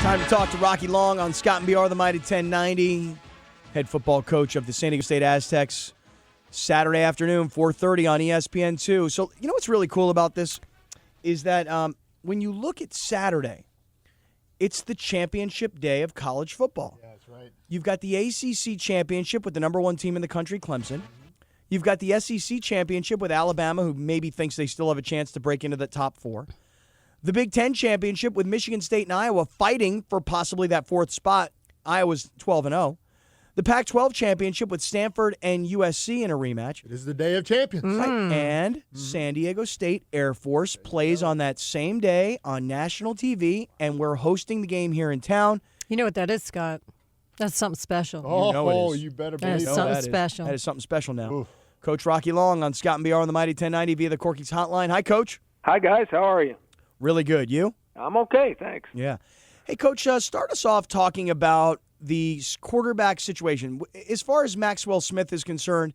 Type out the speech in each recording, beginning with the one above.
Time to talk to Rocky Long on Scott and BR, the Mighty 1090, head football coach of the San Diego State Aztecs. Saturday afternoon, 4:30 on ESPN2. So, you know what's really cool about this is that when you look at Saturday, it's the championship day of college football. Yeah, that's right. You've got the ACC championship with the number one team in the country, Clemson. You've got the SEC championship with Alabama, who maybe thinks they still have a chance to break into the top four. The Big Ten championship with Michigan State and Iowa fighting for possibly that fourth spot. Iowa's 12-0. The Pac-12 championship with Stanford and USC in a rematch. It is the day of champions. Right. And San Diego State Air Force plays on that same day on national TV, and we're hosting the game here in town. You know what that is, Scott? That's something special. Oh, You know it is. you better That believe is something special. That is something special now. Oof. Coach Rocky Long on Scott and BR on the Mighty 1090 via the Corky's hotline. Hi, Coach. Hi, guys. How are you? Really good. You? I'm okay, thanks. Yeah. Hey, Coach, start us off talking about the quarterback situation. As far as Maxwell Smith is concerned,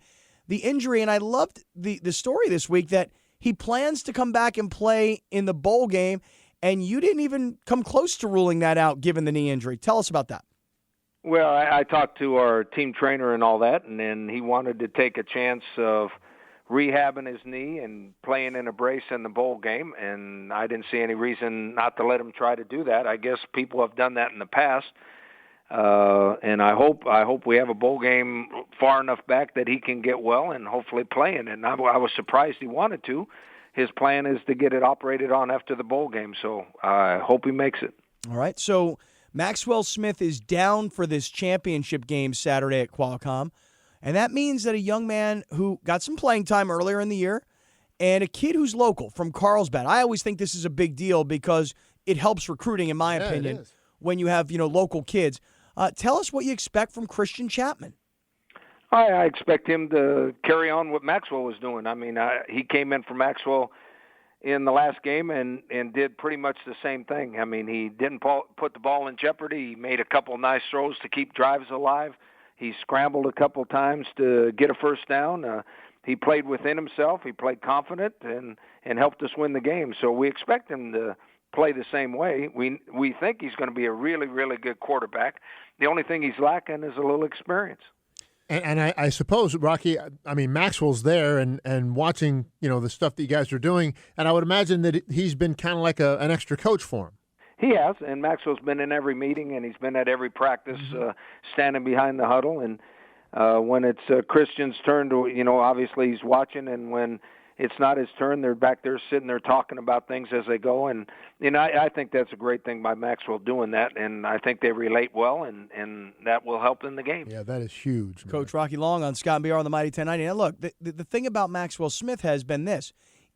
the injury, and I loved the story this week that he plans to come back and play in the bowl game, and you didn't even come close to ruling that out given the knee injury. Tell us about that. Well, I talked to our team trainer and all that, and then he wanted to take a chance of rehabbing his knee and playing in a brace in the bowl game, and I didn't see any reason not to let him try to do that. I guess people have done that in the past, and I hope we have a bowl game far enough back that he can get well and hopefully play in it. And I was surprised he wanted to. His plan is to get it operated on after the bowl game, so I hope he makes it. All right, so Maxwell Smith is down for this championship game Saturday at Qualcomm. And that means that a young man who got some playing time earlier in the year and a kid who's local from Carlsbad. I always think this is a big deal because it helps recruiting, in my opinion, when you have, local kids. Tell us what you expect from Christian Chapman. I expect him to carry on what Maxwell was doing. I mean, he came in for Maxwell in the last game and did pretty much the same thing. I mean, he didn't put the ball in jeopardy. He made a couple of nice throws to keep drives alive. He scrambled a couple times to get a first down. He played within himself. He played confident and helped us win the game. So we expect him to play the same way. We think he's going to be a really, really good quarterback. The only thing he's lacking is a little experience. And I suppose, Rocky, I mean, Maxwell's there and watching, the stuff that you guys are doing, and I would imagine that he's been kind of like an extra coach for him. He has, and Maxwell's been in every meeting, and he's been at every practice, standing behind the huddle. And when it's Christian's turn to, obviously he's watching, and when it's not his turn, they're back there sitting there talking about things as they go. And, I think that's a great thing by Maxwell doing that, and I think they relate well, and that will help in the game. Yeah, that is huge, man. Coach Rocky Long on Scott and BR on the Mighty 1090. Now, look, the thing about Maxwell Smith has been this.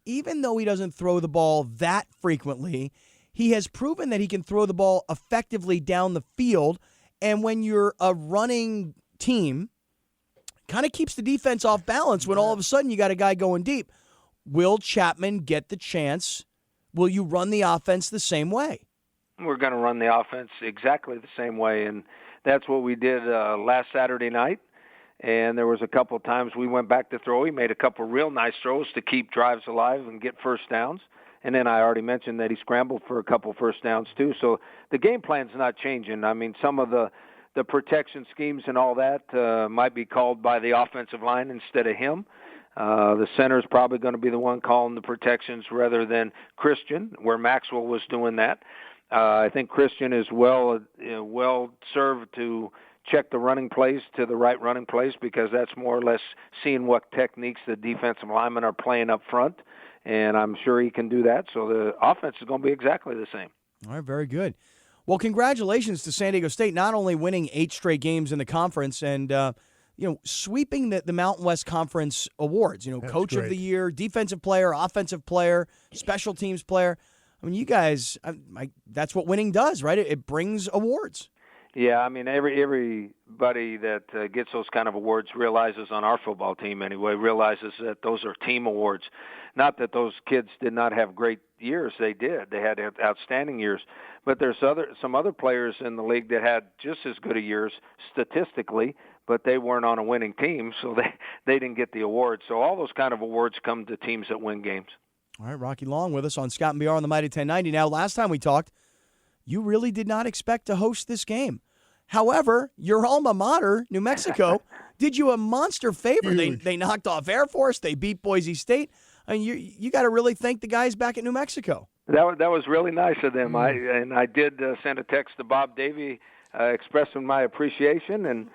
Even though he doesn't throw the ball that frequently, he has proven that he can throw the ball effectively down the field, and when you're a running team, kind of keeps the defense off balance when all of a sudden you got a guy going deep. Will Chapman get the chance? Will you run the offense the same way? We're going to run the offense exactly the same way, and that's what we did last Saturday night. And there was a couple of times we went back to throw. He made a couple real nice throws to keep drives alive and get first downs. And then I already mentioned that he scrambled for a couple first downs too. So the game plan's not changing. I mean, some of the protection schemes and all that might be called by the offensive line instead of him. The center's probably going to be the one calling the protections rather than Christian, where Maxwell was doing that. I think Christian is well served to check the running plays to the right running plays because that's more or less seeing what techniques the defensive linemen are playing up front. And I'm sure he can do that. So the offense is going to be exactly the same. All right, very good. Well, congratulations to San Diego State, not only winning 8 straight games in the conference and, sweeping the Mountain West Conference awards, Coach of the Year, Defensive Player, Offensive Player, Special Teams Player. I mean, you guys, that's what winning does, right? It brings awards. Yeah, I mean, everybody that gets those kind of awards realizes, on our football team anyway, realizes that those are team awards. Not that those kids did not have great years. They did. They had outstanding years. But there's some other players in the league that had just as good a years statistically, but they weren't on a winning team, so they didn't get the award. So all those kind of awards come to teams that win games. All right, Rocky Long with us on Scott and BR on the Mighty 1090. Now, last time we talked, you really did not expect to host this game. However, your alma mater, New Mexico, did you a monster favor. They knocked off Air Force. They beat Boise State. I mean, you got to really thank the guys back at New Mexico. That was really nice of them. I did send a text to Bob Davie expressing my appreciation, and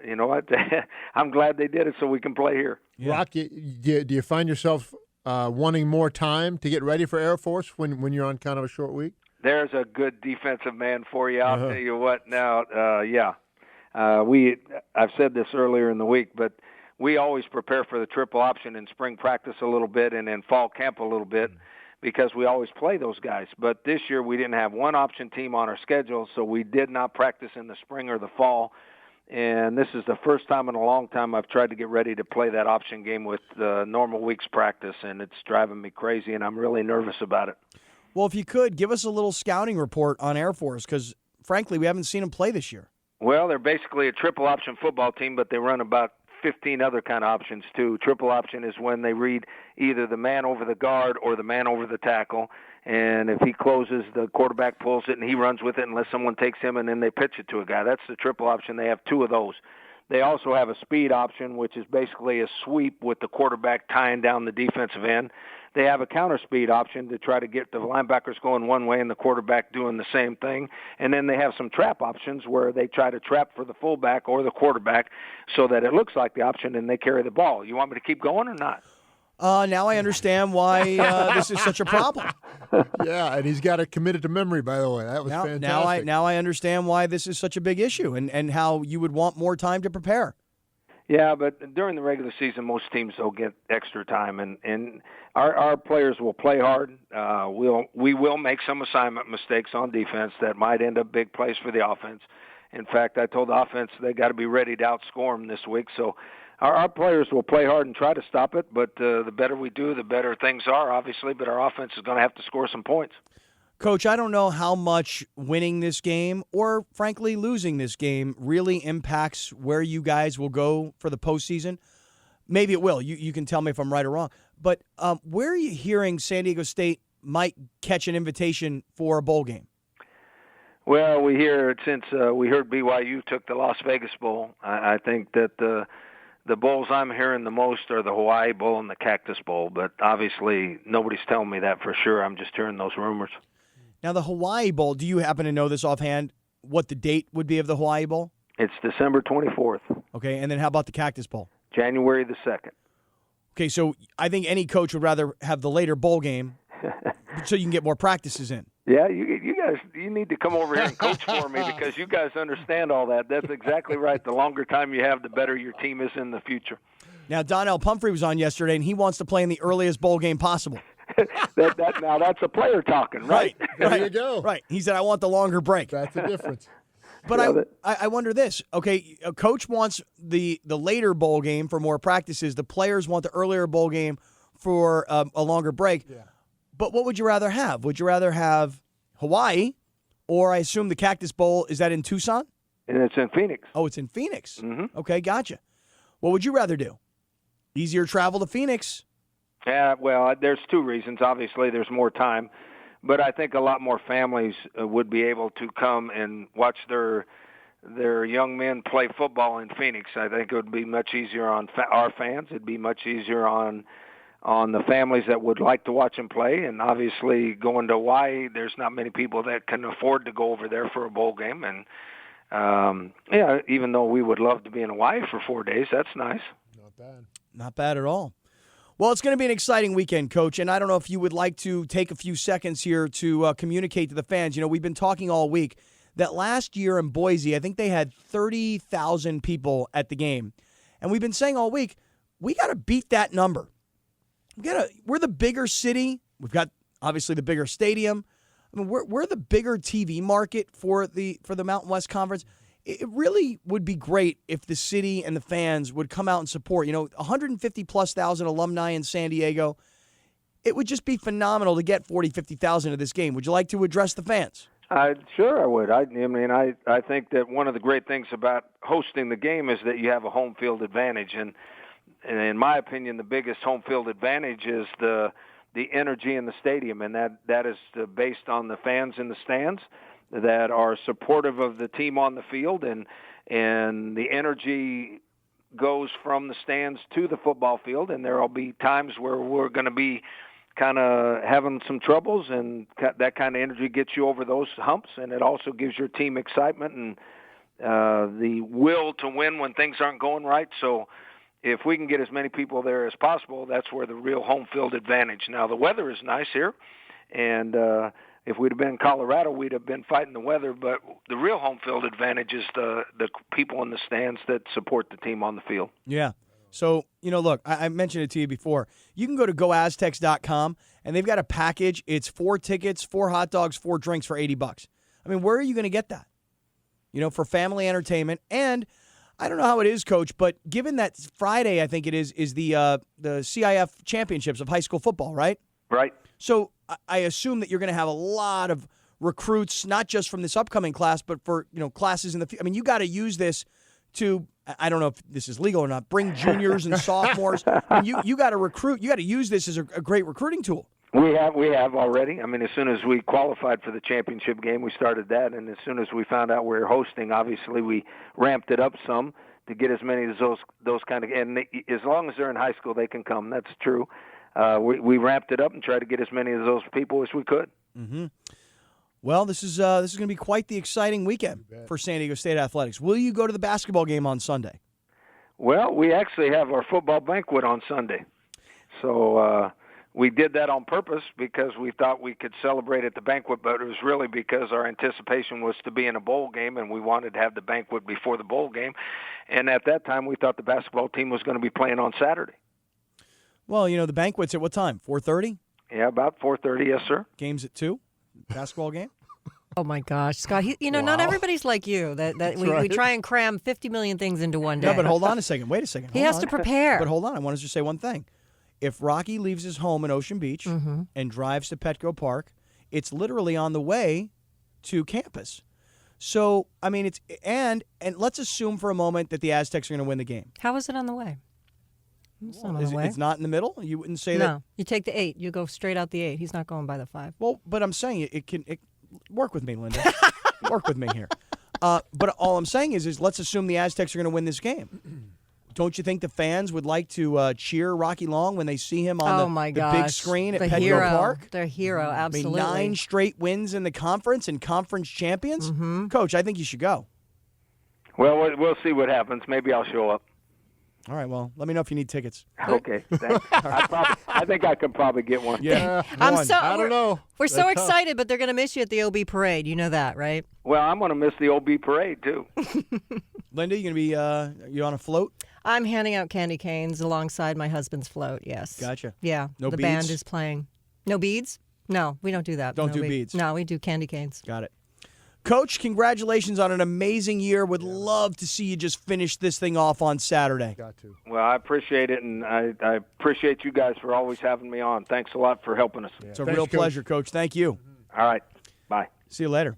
you know what? I'm glad they did it so we can play here. Yeah. Rock, do you find yourself wanting more time to get ready for Air Force when you're on kind of a short week? There's a good defensive man for you. I'll tell you what now. I've said this earlier in the week, but we always prepare for the triple option in spring practice a little bit and in fall camp a little bit because we always play those guys. But this year we didn't have one option team on our schedule, so we did not practice in the spring or the fall. And this is the first time in a long time I've tried to get ready to play that option game with normal week's practice, and it's driving me crazy, and I'm really nervous about it. Well, if you could, give us a little scouting report on Air Force because, frankly, we haven't seen them play this year. Well, they're basically a triple option football team, but they run about 15 other kind of options, too. Triple option is when they read either the man over the guard or the man over the tackle. And if he closes, the quarterback pulls it, and he runs with it unless someone takes him, and then they pitch it to a guy. That's the triple option. They have two of those. They also have a speed option, which is basically a sweep with the quarterback tying down the defensive end. They have a counter speed option to try to get the linebackers going one way and the quarterback doing the same thing. And then they have some trap options where they try to trap for the fullback or the quarterback so that it looks like the option and they carry the ball. You want me to keep going or not? Now I understand why this is such a problem. Yeah, and he's got it committed to memory, by the way. That was fantastic. Now I understand why this is such a big issue and how you would want more time to prepare. Yeah, but during the regular season, most teams will get extra time, and our players will play hard. We will make some assignment mistakes on defense that might end up big plays for the offense. In fact, I told the offense they got to be ready to outscore them this week. So our players will play hard and try to stop it, but the better we do, the better things are, obviously. But our offense is going to have to score some points. Coach, I don't know how much winning this game or, frankly, losing this game really impacts where you guys will go for the postseason. Maybe it will. You can tell me if I'm right or wrong. But where are you hearing San Diego State might catch an invitation for a bowl game? Well, we hear since we heard BYU took the Las Vegas Bowl. I think that the bowls I'm hearing the most are the Hawaii Bowl and the Cactus Bowl. But obviously nobody's telling me that for sure. I'm just hearing those rumors. Now, the Hawaii Bowl, do you happen to know this offhand, what the date would be of the Hawaii Bowl? It's December 24th. Okay, and then how about the Cactus Bowl? January the 2nd. Okay, so I think any coach would rather have the later bowl game so you can get more practices in. Yeah, you guys, you need to come over here and coach for me because you guys understand all that. That's exactly right. The longer time you have, the better your team is in the future. Now, Donnell Pumphrey was on yesterday, and he wants to play in the earliest bowl game possible. Now that's a player talking, right? There you go. Right. He said, I want the longer break. That's the difference. But I wonder this. Okay, a coach wants the later bowl game for more practices. The players want the earlier bowl game for a longer break. Yeah. But what would you rather have? Would you rather have Hawaii, or I assume the Cactus Bowl, is that in Tucson? And it's in Phoenix. Oh, it's in Phoenix. Mm-hmm. Okay, gotcha. What would you rather do? Easier travel to Phoenix? Yeah, well, there's two reasons. Obviously, there's more time. But I think a lot more families would be able to come and watch their young men play football in Phoenix. I think it would be much easier on our fans. It'd be much easier on the families that would like to watch them play. And obviously, going to Hawaii, there's not many people that can afford to go over there for a bowl game. And, even though we would love to be in Hawaii for 4 days, that's nice. Not bad. Not bad at all. Well, it's going to be an exciting weekend, Coach, and I don't know if you would like to take a few seconds here to communicate to the fans. You know, we've been talking all week that last year in Boise, I think they had 30,000 people at the game. And we've been saying all week, we got to beat that number. We're the bigger city. We've got, obviously, the bigger stadium. I mean, we're the bigger TV market for the Mountain West Conference. It really would be great if the city and the fans would come out and support. 150-plus thousand alumni in San Diego. It would just be phenomenal to get 40, 50,000 of this game. Would you like to address the fans? Sure, I would. I think that one of the great things about hosting the game is that you have a home field advantage. And in my opinion, the biggest home field advantage is the the energy in the stadium, and that is based on the fans in the stands that are supportive of the team on the field, and the energy goes from the stands to the football field, and there will be times where we're going to be kind of having some troubles, and that kind of energy gets you over those humps, and it also gives your team excitement and the will to win when things aren't going right. So if we can get as many people there as possible, that's where the real home field advantage. Now, the weather is nice here, and if we'd have been in Colorado, we'd have been fighting the weather, but the real home field advantage is the people in the stands that support the team on the field. Yeah. So, look, I mentioned it to you before. You can go to goaztecs.com, and they've got a package. It's 4 tickets, 4 hot dogs, 4 drinks for $80. I mean, where are you going to get that? For family entertainment. And I don't know how it is, Coach, but given that Friday, I think it is the CIF championships of high school football, right? Right. So I assume that you're going to have a lot of recruits, not just from this upcoming class, but for classes in the future. I mean, you got to use this to, I don't know if this is legal or not, bring juniors and sophomores. I mean, you got to recruit. You got to use this as a great recruiting tool. We have already. I mean, as soon as we qualified for the championship game, we started that, and as soon as we found out we were hosting, obviously we ramped it up some to get as many of those kind of. And as long as they're in high school, they can come. That's true. We ramped it up and tried to get as many of those people as we could. Mm-hmm. Well, this is going to be quite the exciting weekend for San Diego State Athletics. Will you go to the basketball game on Sunday? Well, we actually have our football banquet on Sunday. So we did that on purpose because we thought we could celebrate at the banquet, but it was really because our anticipation was to be in a bowl game, and we wanted to have the banquet before the bowl game. And at that time, we thought the basketball team was going to be playing on Saturday. Well, the banquet's at what time? 4:30? Yeah, about 4:30, yes, sir. Game's at 2? Basketball game? Oh, my gosh, Scott. Not everybody's like you, that we try and cram 50 million things into one day. No, but hold on a second. Wait a second. He has to prepare. But hold on. I want to just say one thing. If Rocky leaves his home in Ocean Beach and drives to Petco Park, it's literally on the way to campus. So, I mean, and let's assume for a moment that the Aztecs are going to win the game. How is it on the way? It's not on the way. It's not in the middle? You wouldn't say that? No, you take the 8. You go straight out the 8. He's not going by the 5. Well, but I'm saying it can work with me, Linda. Work with me here. But all I'm saying is let's assume the Aztecs are going to win this game. Don't you think the fans would like to cheer Rocky Long when they see him on the big screen at Petco Park? Their hero, absolutely. I mean, 9 straight wins in the conference and conference champions? Mm-hmm. Coach, I think you should go. Well, we'll see what happens. Maybe I'll show up. All right, well, let me know if you need tickets. Okay, thanks. I think I could probably get one. Yeah, I don't know. We're so excited, but they're going to miss you at the OB parade. You know that, right? Well, I'm going to miss the OB parade, too. Linda, you going to be you on a float? I'm handing out candy canes alongside my husband's float, yes. Gotcha. Yeah, no the beads? band is playing. No beads? No, we don't do that. Don't do beads. No, we do candy canes. Got it. Coach, congratulations on an amazing year. Would love to see you just finish this thing off on Saturday. Got to. Well, I appreciate it, and I appreciate you guys for always having me on. Thanks a lot for helping us. It's a real pleasure, Coach. Thank you. All right. Bye. See you later.